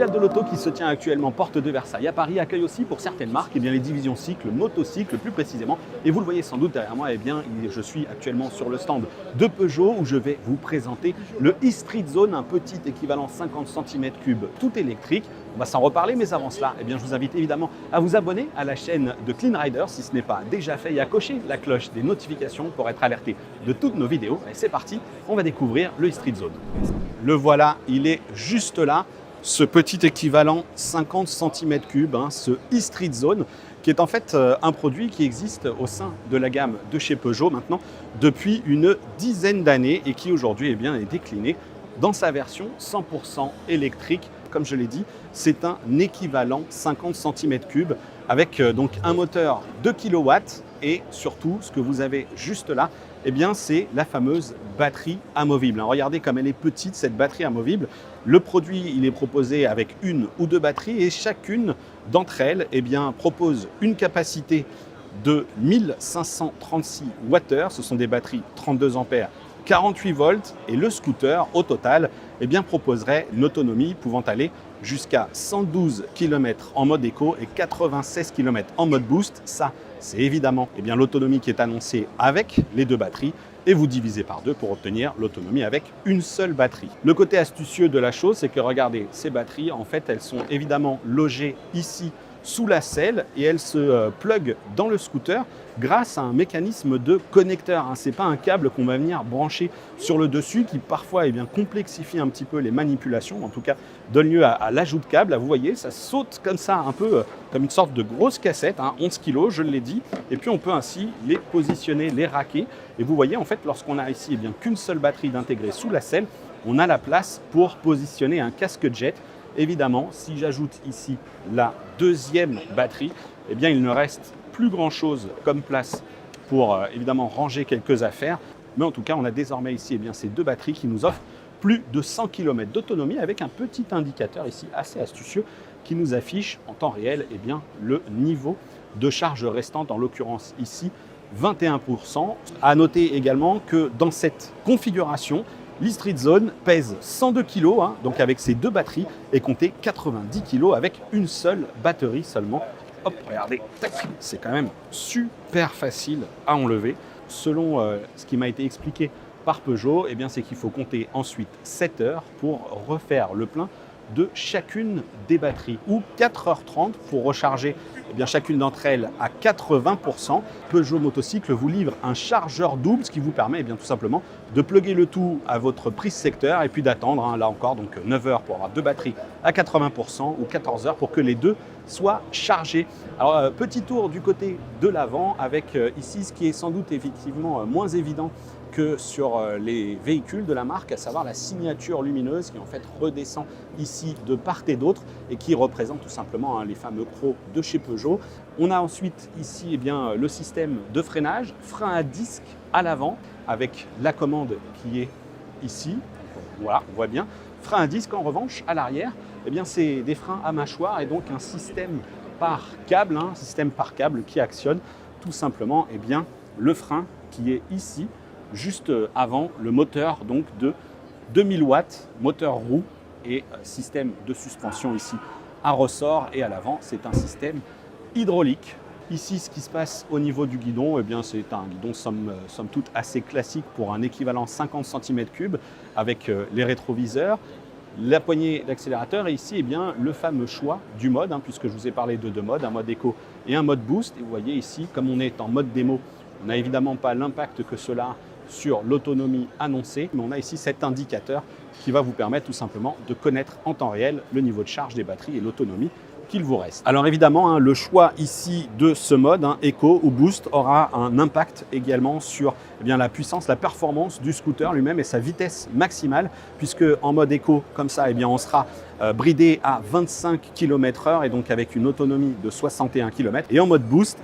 Mondial de l'Auto qui se tient actuellement porte de Versailles à Paris accueille aussi pour certaines marques les divisions cycle, motocycle plus précisément. Et vous le voyez sans doute derrière moi, je suis actuellement sur le stand de Peugeot où je vais vous présenter le e-Street Zone, un petit équivalent 50 cm3 tout électrique. On va s'en reparler, mais avant cela, je vous invite évidemment à vous abonner à la chaîne de Clean Rider si ce n'est pas déjà fait et à cocher la cloche des notifications pour être alerté de toutes nos vidéos. Et c'est parti, on va découvrir le e-Street Zone. Le voilà, il est juste là, ce petit équivalent 50 cm3, ce e-Street Zone, qui est en fait un produit qui existe au sein de la gamme de chez Peugeot maintenant depuis une dizaine d'années et qui aujourd'hui est décliné dans sa version 100% électrique. Comme je l'ai dit, c'est un équivalent 50 cm3 avec donc un moteur de kilowatts et surtout ce que vous avez juste là, c'est la fameuse batterie amovible. Regardez comme elle est petite cette batterie amovible. Le produit il est proposé avec une ou deux batteries et chacune d'entre elles propose une capacité de 1536 Wh. Ce sont des batteries 32 ampères 48 volts et le scooter au total proposerait une autonomie pouvant aller jusqu'à 112 km en mode éco et 96 km en mode boost. Ça, c'est évidemment l'autonomie qui est annoncée avec les deux batteries et vous divisez par deux pour obtenir l'autonomie avec une seule batterie. Le côté astucieux de la chose, c'est que regardez, ces batteries, en fait, elles sont évidemment logées ici sous la selle et elle se plug dans le scooter grâce à un mécanisme de connecteur. Ce n'est pas un câble qu'on va venir brancher sur le dessus qui parfois complexifie un petit peu les manipulations, en tout cas donne lieu à l'ajout de câbles. Là, vous voyez, ça saute comme ça, un peu comme une sorte de grosse cassette, 11 kg, je l'ai dit, et puis on peut ainsi les positionner, les raquer. Et vous voyez, en fait, lorsqu'on a ici qu'une seule batterie d'intégrer sous la selle, on a la place pour positionner un casque jet. Évidemment, si j'ajoute ici la deuxième batterie, il ne reste plus grand-chose comme place pour évidemment ranger quelques affaires. Mais en tout cas, on a désormais ici ces deux batteries qui nous offrent plus de 100 km d'autonomie avec un petit indicateur ici assez astucieux qui nous affiche en temps réel le niveau de charge restante, en l'occurrence ici 21%. À noter également que dans cette configuration, l'e-Street Zone pèse 102 kg, donc avec ses deux batteries, et compter 90 kg avec une seule batterie seulement. Hop, regardez, c'est quand même super facile à enlever. Selon ce qui m'a été expliqué par Peugeot, c'est qu'il faut compter ensuite 7 heures pour refaire le plein de chacune des batteries ou 4h30 pour recharger chacune d'entre elles à 80%. Peugeot Motocycle vous livre un chargeur double, ce qui vous permet tout simplement de plugger le tout à votre prise secteur et puis d'attendre, là encore, donc 9 heures pour avoir deux batteries à 80% ou 14 heures pour que les deux soient chargés. Alors, petit tour du côté de l'avant avec ici ce qui est sans doute effectivement moins évident que sur les véhicules de la marque, à savoir la signature lumineuse qui en fait redescend ici de part et d'autre et qui représente tout simplement les fameux crocs de chez Peugeot. On a ensuite ici le système de freinage, frein à disque à l'avant avec la commande qui est ici. Voilà, on voit bien. Frein à disque en revanche à l'arrière, c'est des freins à mâchoire et donc un système par câble, qui actionne tout simplement le frein qui est ici, juste avant le moteur donc de 2000 watts, moteur roue et système de suspension ici à ressort et à l'avant, c'est un système hydraulique. Ici, ce qui se passe au niveau du guidon, c'est un guidon somme toute assez classique pour un équivalent 50 cm3 avec les rétroviseurs, la poignée d'accélérateur et ici le fameux choix du mode, puisque je vous ai parlé de deux modes, un mode éco et un mode boost. Et vous voyez ici, comme on est en mode démo, on n'a évidemment pas l'impact que cela a sur l'autonomie annoncée, mais on a ici cet indicateur qui va vous permettre tout simplement de connaître en temps réel le niveau de charge des batteries et l'autonomie qu'il vous reste. Alors évidemment, le choix ici de ce mode, Eco ou Boost, aura un impact également sur la puissance, la performance du scooter lui-même et sa vitesse maximale, puisque en mode Eco, comme ça, on sera bridé à 25 km/h et donc avec une autonomie de 61 km. Et en mode Boost,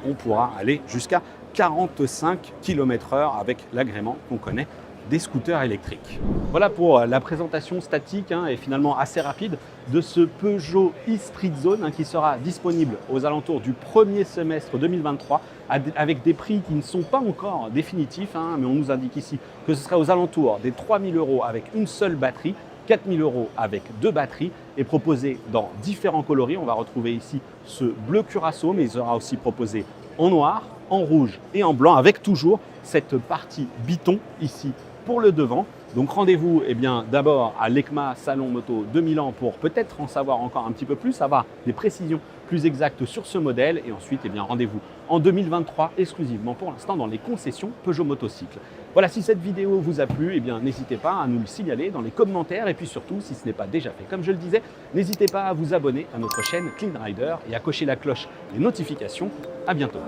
on pourra aller jusqu'à 45 km/h avec l'agrément qu'on connaît des scooters électriques. Voilà pour la présentation statique et finalement assez rapide de ce Peugeot e-Street Zone qui sera disponible aux alentours du premier semestre 2023 avec des prix qui ne sont pas encore définitifs, mais on nous indique ici que ce sera aux alentours des 3 000 € avec une seule batterie 4 000 € avec 2 batteries et proposé dans différents coloris. On va retrouver ici ce bleu curaçao, mais il sera aussi proposé en noir, en rouge et en blanc avec toujours cette partie biton ici pour le devant. Donc rendez-vous d'abord à l'EICMA Salon Moto de Milan pour peut-être en savoir encore un petit peu plus, avoir des précisions plus exactes sur ce modèle et ensuite rendez-vous en 2023 exclusivement pour l'instant dans les concessions Peugeot Motocycle. Voilà, si cette vidéo vous a plu, n'hésitez pas à nous le signaler dans les commentaires et puis surtout, si ce n'est pas déjà fait, comme je le disais, n'hésitez pas à vous abonner à notre chaîne Clean Rider et à cocher la cloche des notifications. À bientôt.